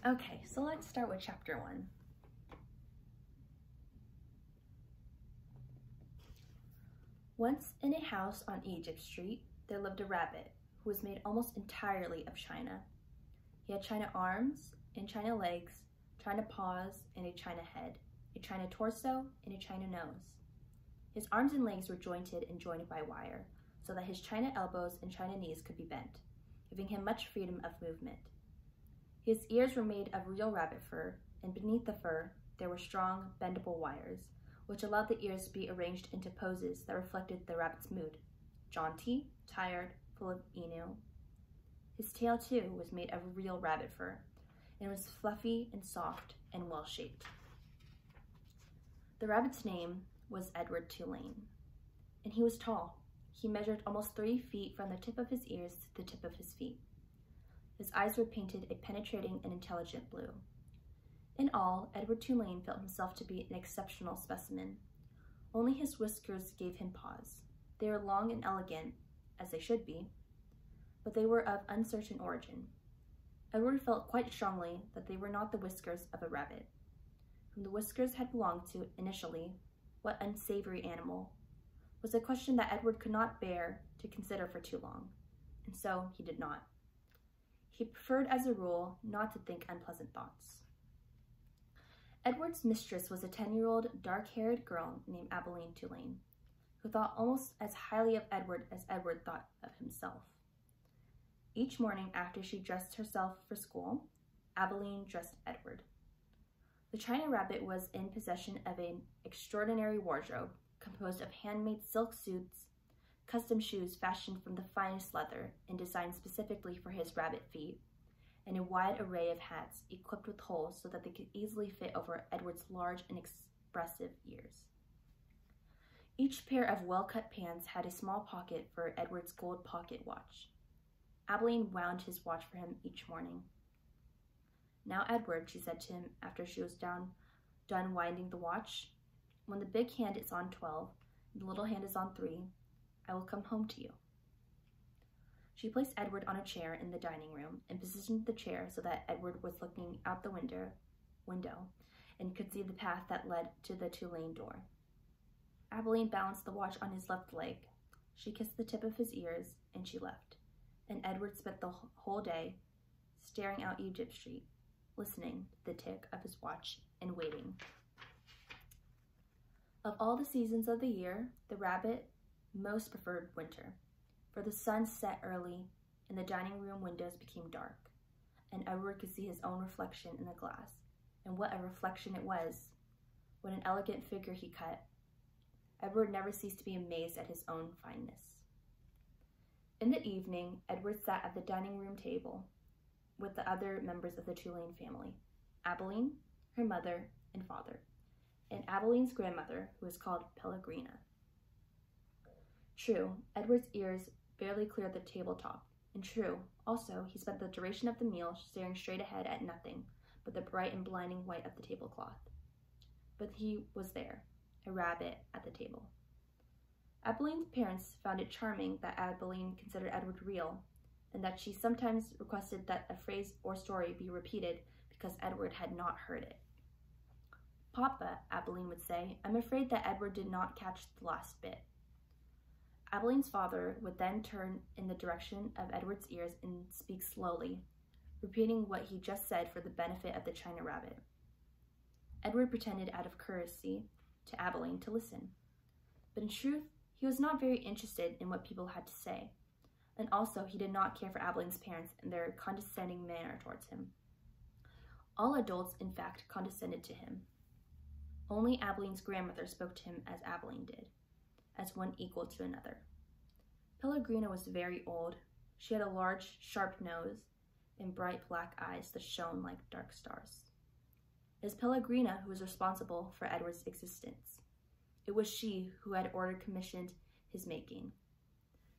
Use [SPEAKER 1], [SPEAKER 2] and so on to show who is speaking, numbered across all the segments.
[SPEAKER 1] Okay, so let's start with chapter 1. Once in a house on Egypt Street, there lived a rabbit who was made almost entirely of china. He had china arms and china legs, china paws and a china head, a china torso and a china nose. His arms and legs were jointed and joined by wire, so that his china elbows and china knees could be bent, giving him much freedom of movement. His ears were made of real rabbit fur, and beneath the fur there were strong, bendable wires, which allowed the ears to be arranged into poses that reflected the rabbit's mood: jaunty, tired, full of ennui. His tail, too, was made of real rabbit fur, and was fluffy and soft and well-shaped. The rabbit's name was Edward Tulane, and he was tall. He measured almost 3 feet from the tip of his ears to the tip of his feet. His eyes were painted a penetrating and intelligent blue. In all, Edward Tulane felt himself to be an exceptional specimen. Only his whiskers gave him pause. They were long and elegant, as they should be, but they were of uncertain origin. Edward felt quite strongly that they were not the whiskers of a rabbit. Whom the whiskers had belonged to initially, what unsavory animal, was a question that Edward could not bear to consider for too long, and so he did not. He preferred, as a rule, not to think unpleasant thoughts. Edward's mistress was a 10-year-old, dark-haired girl named Abilene Tulane, who thought almost as highly of Edward as Edward thought of himself. Each morning after she dressed herself for school, Abilene dressed Edward. The china rabbit was in possession of an extraordinary wardrobe composed of handmade silk suits, custom shoes fashioned from the finest leather and designed specifically for his rabbit feet, and a wide array of hats equipped with holes so that they could easily fit over Edward's large and expressive ears. Each pair of well-cut pants had a small pocket for Edward's gold pocket watch. Abilene wound his watch for him each morning. "Now, Edward," she said to him after she was done winding the watch, "when the big hand is on 12 and the little hand is on 3, I will come home to you." She placed Edward on a chair in the dining room and positioned the chair so that Edward was looking out the window and could see the path that led to the Tulane door. Abilene balanced the watch on his left leg. She kissed the tip of his ears, and she left, and Edward spent the whole day staring out Egypt Street, listening to the tick of his watch and waiting. Of all the seasons of the year, the rabbit most preferred winter, for the sun set early and the dining room windows became dark, and Edward could see his own reflection in the glass, and what a reflection it was! What an elegant figure he cut! Edward never ceased to be amazed at his own fineness. In the evening, Edward sat at the dining room table with the other members of the Tulane family: Abilene, her mother and father, and Abilene's grandmother, who was called Pellegrina. True, Edward's ears barely cleared the tabletop, and true, also, he spent the duration of the meal staring straight ahead at nothing but the bright and blinding white of the tablecloth. But he was there, a rabbit at the table. Abilene's parents found it charming that Abilene considered Edward real, and that she sometimes requested that a phrase or story be repeated because Edward had not heard it. "Papa," Abilene would say, "I'm afraid that Edward did not catch the last bit." Abilene's father would then turn in the direction of Edward's ears and speak slowly, repeating what he just said for the benefit of the china rabbit. Edward pretended out of courtesy to Abilene to listen, but in truth, he was not very interested in what people had to say, and also he did not care for Abilene's parents and their condescending manner towards him. All adults, in fact, condescended to him. Only Abilene's grandmother spoke to him as Abilene did, as one equal to another. Pellegrina was very old. She had a large, sharp nose and bright black eyes that shone like dark stars. It was Pellegrina who was responsible for Edward's existence. It was she who had commissioned his making.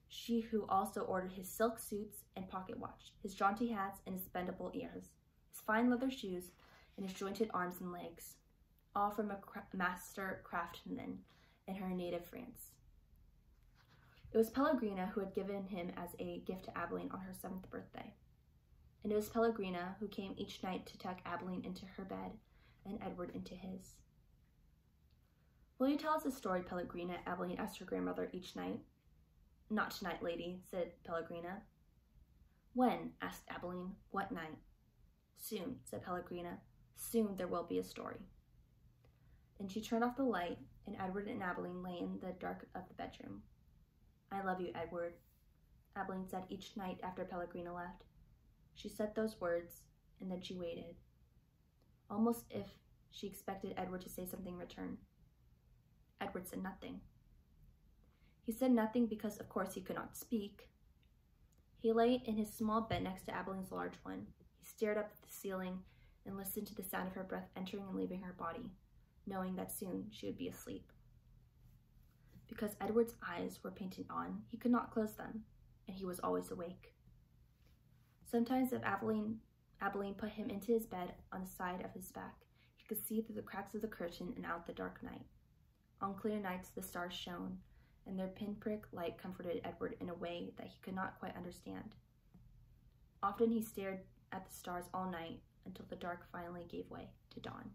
[SPEAKER 1] She who also ordered his silk suits and pocket watch, his jaunty hats and his bendable ears, his fine leather shoes and his jointed arms and legs, all from a master craftsman in her native France. It was Pellegrina who had given him as a gift to Abilene on her 7th birthday. and it was Pellegrina who came each night to tuck Abilene into her bed and Edward into his. "Will you tell us a story, Pellegrina?" Abilene asked her grandmother each night. "Not tonight, lady," said Pellegrina. "When?" asked Abilene. "What night?" "Soon," said Pellegrina. "Soon there will be a story." And she turned off the light, and Edward and Abilene lay in the dark of the bedroom. "I love you, Edward," Abilene said each night after Pellegrina left. She said those words, and then she waited, almost if she expected Edward to say something in return. Edward said nothing. He said nothing because, of course, he could not speak. He lay in his small bed next to Abilene's large one. He stared up at the ceiling and listened to the sound of her breath entering and leaving her body, knowing that soon she would be asleep. Because Edward's eyes were painted on, he could not close them, and he was always awake. Sometimes if Abilene put him into his bed on the side of his back, he could see through the cracks of the curtain and out the dark night. On clear nights the stars shone, and their pinprick light comforted Edward in a way that he could not quite understand. Often he stared at the stars all night until the dark finally gave way to dawn.